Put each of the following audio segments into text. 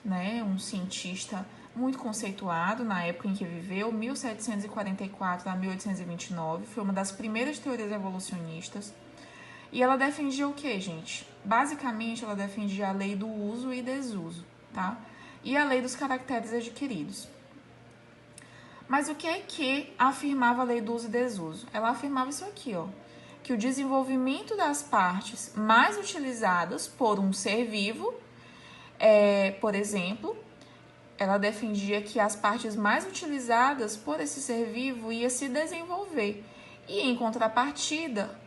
né, um cientista muito conceituado na época em que viveu, 1744 a 1829, foi uma das primeiras teorias evolucionistas. E ela defendia o que, gente? Basicamente, ela defendia a lei do uso e desuso, tá? E a lei dos caracteres adquiridos. Mas o que é que afirmava a lei do uso e desuso? Ela afirmava isso aqui, ó, que o desenvolvimento das partes mais utilizadas por um ser vivo, por exemplo, ela defendia que as partes mais utilizadas por esse ser vivo ia se desenvolver. E, em contrapartida,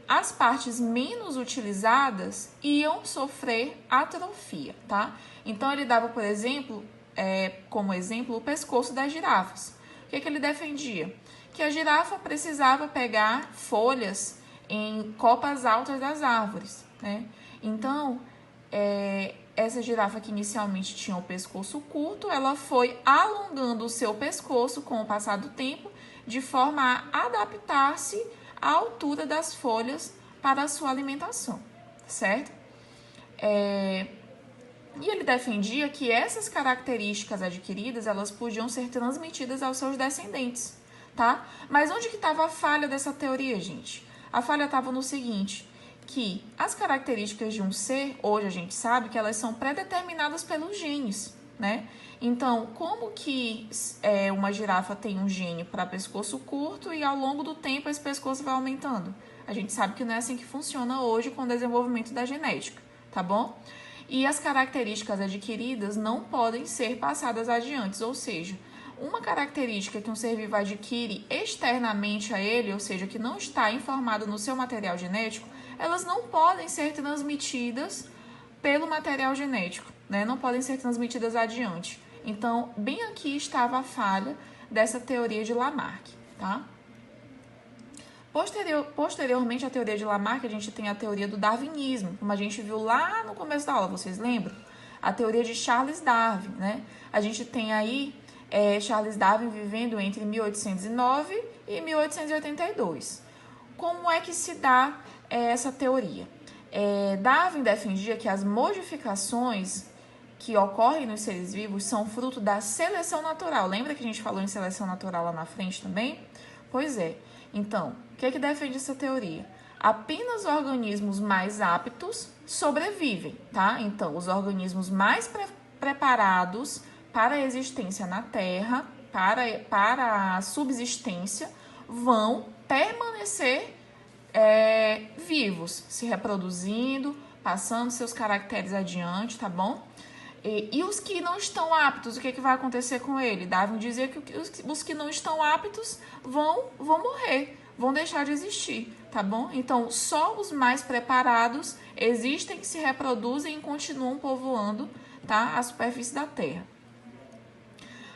as partes menos utilizadas iam sofrer atrofia, tá? Então, ele dava, por exemplo, como exemplo, o pescoço das girafas. O que ele defendia? Que a girafa precisava pegar folhas em copas altas das árvores, né? Então, essa girafa que inicialmente tinha o pescoço curto, ela foi alongando o seu pescoço com o passar do tempo, de forma a adaptar-se à altura das folhas para a sua alimentação, certo? E ele defendia que essas características adquiridas, elas podiam ser transmitidas aos seus descendentes, tá? Mas onde que estava a falha dessa teoria, gente? A falha estava no seguinte, que as características de um ser, hoje a gente sabe que elas são pré-determinadas pelos genes, né? Então, como que uma girafa tem um gene para pescoço curto e ao longo do tempo esse pescoço vai aumentando? A gente sabe que não é assim que funciona hoje com o desenvolvimento da genética, tá bom? E as características adquiridas não podem ser passadas adiante, ou seja, uma característica que um ser vivo adquire externamente a ele, ou seja, que não está informada no seu material genético, elas não podem ser transmitidas pelo material genético, né? Não podem ser transmitidas adiante. Então, bem aqui estava a falha dessa teoria de Lamarck, tá? Posteriormente à teoria de Lamarck, a gente tem a teoria do darwinismo, como a gente viu lá no começo da aula, vocês lembram? A teoria de Charles Darwin, né? A gente tem aí Charles Darwin vivendo entre 1809 e 1882. Como é que se dá essa teoria? Darwin defendia que as modificações que ocorrem nos seres vivos são fruto da seleção natural. Lembra que a gente falou em seleção natural lá na frente também? Pois é. Então, o que defende essa teoria? Apenas organismos mais aptos sobrevivem, tá? Então, os organismos mais preparados para a existência na Terra, para a subsistência, vão permanecer vivos, se reproduzindo, passando seus caracteres adiante, tá bom? E os que não estão aptos, o que vai acontecer com ele? Darwin dizia que os que não estão aptos vão morrer, vão deixar de existir, tá bom? Então, só os mais preparados existem, se reproduzem e continuam povoando, tá, a superfície da Terra.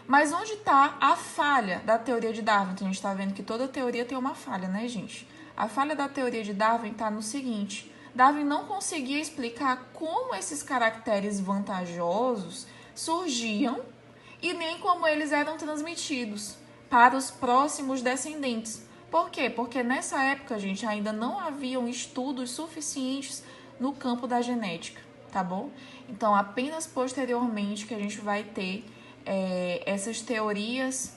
Mas onde está a falha da teoria de Darwin? Então, a gente está vendo que toda teoria tem uma falha, né, gente? A falha da teoria de Darwin está no seguinte: Darwin não conseguia explicar como esses caracteres vantajosos surgiam e nem como eles eram transmitidos para os próximos descendentes. Por quê? Porque nessa época, gente, ainda não haviam estudos suficientes no campo da genética, tá bom? Então, apenas posteriormente que a gente vai ter essas teorias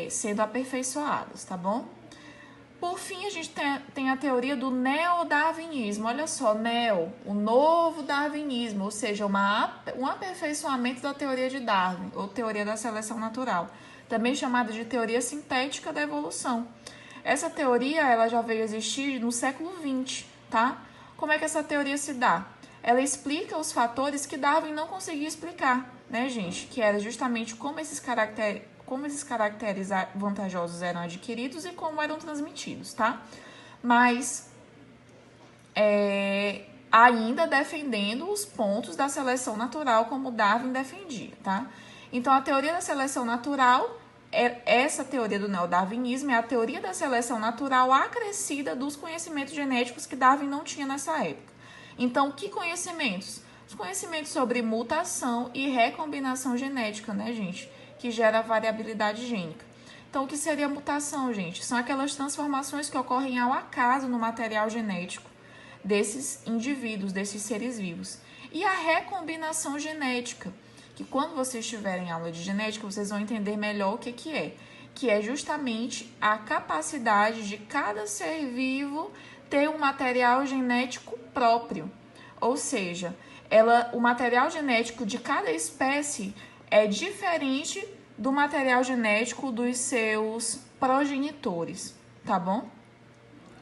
sendo aperfeiçoadas, tá bom? Por fim, a gente tem a teoria do neodarwinismo. Olha só, o novo darwinismo, ou seja, um aperfeiçoamento da teoria de Darwin, ou teoria da seleção natural, também chamada de teoria sintética da evolução. Essa teoria ela já veio existir no século XX, tá? Como é que essa teoria se dá? Ela explica os fatores que Darwin não conseguia explicar, né, gente? Que era justamente como esses caracteres vantajosos eram adquiridos e como eram transmitidos, tá? Mas ainda defendendo os pontos da seleção natural como Darwin defendia, tá? Então, a teoria da seleção natural, essa teoria do neodarwinismo é a teoria da seleção natural acrescida dos conhecimentos genéticos que Darwin não tinha nessa época. Então, que conhecimentos? Os conhecimentos sobre mutação e recombinação genética, né, gente? Que gera variabilidade gênica. Então, o que seria mutação, gente? São aquelas transformações que ocorrem ao acaso no material genético desses indivíduos, desses seres vivos. E a recombinação genética, que quando vocês tiverem aula de genética, vocês vão entender melhor o que é justamente a capacidade de cada ser vivo ter um material genético próprio. Ou seja, o material genético de cada espécie é diferente do material genético dos seus progenitores, tá bom?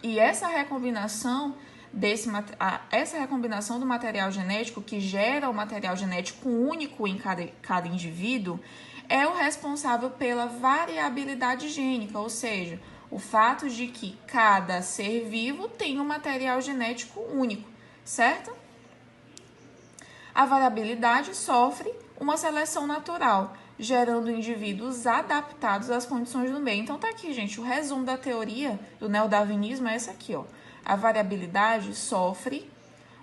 E essa recombinação do material genético, que gera o material genético único em cada indivíduo, é o responsável pela variabilidade gênica, ou seja, o fato de que cada ser vivo tem um material genético único, certo? A variabilidade sofre uma seleção natural, gerando indivíduos adaptados às condições do meio. Então tá aqui, gente, o resumo da teoria do neodarwinismo é essa aqui, ó. A variabilidade sofre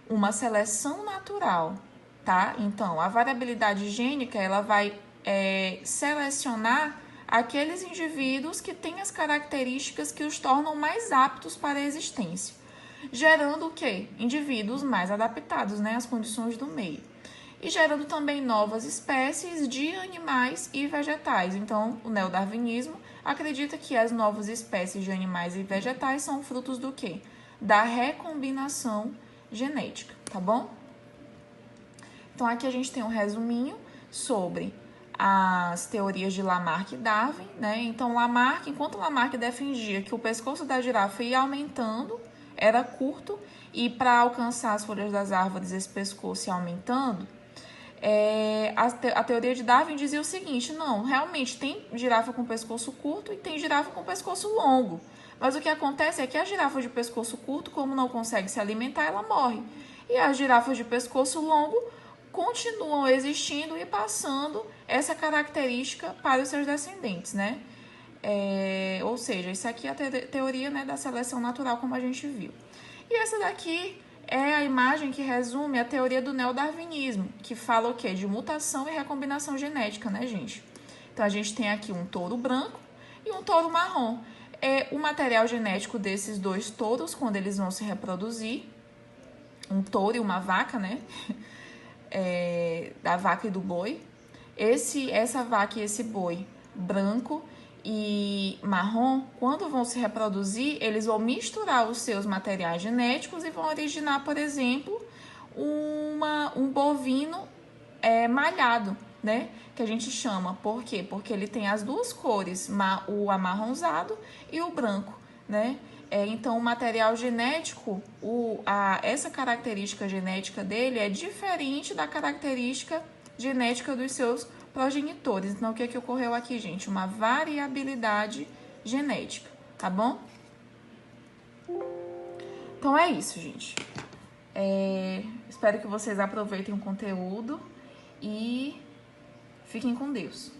uma seleção natural, tá? Então, a variabilidade gênica, ela vai selecionar aqueles indivíduos que têm as características que os tornam mais aptos para a existência, gerando o quê? Indivíduos mais adaptados, né, às condições do meio. E gerando também novas espécies de animais e vegetais. Então, o neodarwinismo acredita que as novas espécies de animais e vegetais são frutos do quê? Da recombinação genética, tá bom? Então, aqui a gente tem um resuminho sobre as teorias de Lamarck e Darwin, né? Então, enquanto Lamarck defendia que o pescoço da girafa ia aumentando, era curto, e para alcançar as folhas das árvores esse pescoço ia aumentando, a teoria de Darwin dizia o seguinte: não, realmente tem girafa com pescoço curto e tem girafa com pescoço longo. Mas o que acontece é que a girafa de pescoço curto, como não consegue se alimentar, ela morre. E as girafas de pescoço longo continuam existindo e passando essa característica para os seus descendentes, né? Ou seja, isso aqui é a teoria, né, da seleção natural, como a gente viu. E essa daqui é a imagem que resume a teoria do neodarwinismo, que fala o quê? De mutação e recombinação genética, né, gente? Então, a gente tem aqui um touro branco e um touro marrom. O material genético desses dois touros, quando eles vão se reproduzir, um touro e uma vaca, né? Da vaca e do boi. Essa vaca e esse boi branco e marrom, quando vão se reproduzir, eles vão misturar os seus materiais genéticos e vão originar, por exemplo, um bovino malhado, né? Que a gente chama. Por quê? Porque ele tem as duas cores, o amarronzado e o branco, né? Então, o material genético, essa característica genética dele é diferente da característica genética dos seus progenitores. Então, o que ocorreu aqui, gente? Uma variabilidade genética, tá bom? Então, é isso, gente. Espero que vocês aproveitem o conteúdo e fiquem com Deus.